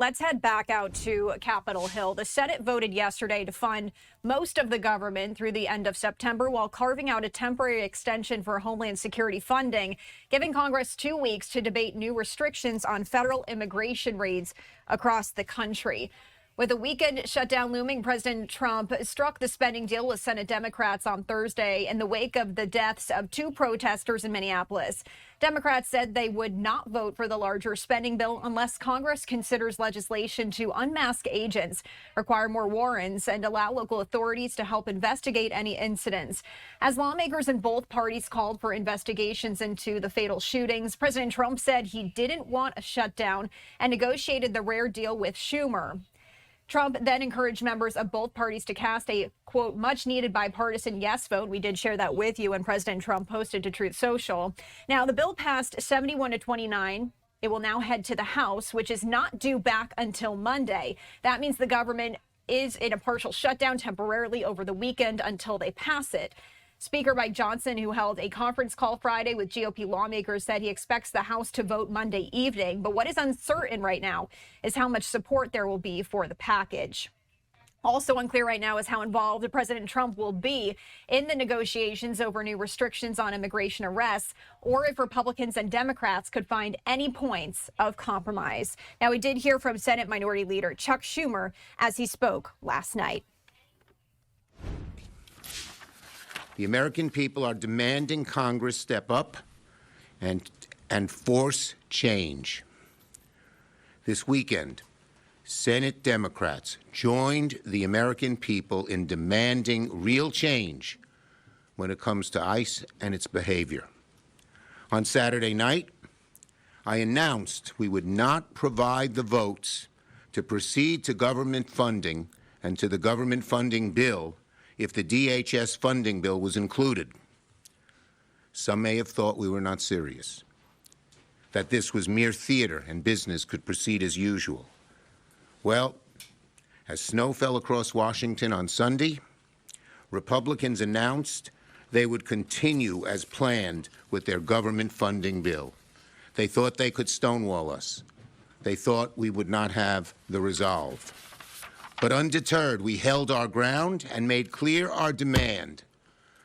Let's head back out to Capitol Hill. The Senate voted yesterday to fund most of the government through the end of September while carving out a temporary extension for Homeland Security funding, giving Congress 2 weeks to debate new restrictions on federal immigration raids across the country. With a weekend shutdown looming, President Trump struck the spending deal with Senate Democrats on Thursday in the wake of the deaths of 2 protesters in Minneapolis. Democrats said they would not vote for the larger spending bill unless Congress considers legislation to unmask agents, require more warrants, and allow local authorities to help investigate any incidents. As lawmakers in both parties called for investigations into the fatal shootings, President Trump said he didn't want a shutdown and negotiated the rare deal with Schumer. Trump then encouraged members of both parties to cast a, quote, much needed bipartisan yes vote. We did share that with you, and President Trump posted to Truth Social. Now, the bill passed 71 to 29. It will now head to the House, which is not due back until Monday. That means the government is in a partial shutdown temporarily over the weekend until they pass it. Speaker Mike Johnson, who held a conference call Friday with GOP lawmakers, said he expects the House to vote Monday evening. But what is uncertain right now is how much support there will be for the package. Also unclear right now is how involved President Trump will be in the negotiations over new restrictions on immigration arrests, or if Republicans and Democrats could find any points of compromise. Now, we did hear from Senate Minority Leader Chuck Schumer as he spoke last night. The American people are demanding Congress step up and force change. This weekend, Senate Democrats joined the American people in demanding real change when it comes to ICE and its behavior. On Saturday night, I announced we would not provide the votes to proceed to government funding and to the government funding bill if the DHS funding bill was included. Some may have thought we were not serious, that this was mere theater and business could proceed as usual. Well, as snow fell across Washington on Sunday, Republicans announced they would continue as planned with their government funding bill. They thought they could stonewall us. They thought we would not have the resolve. But undeterred, we held our ground and made clear our demand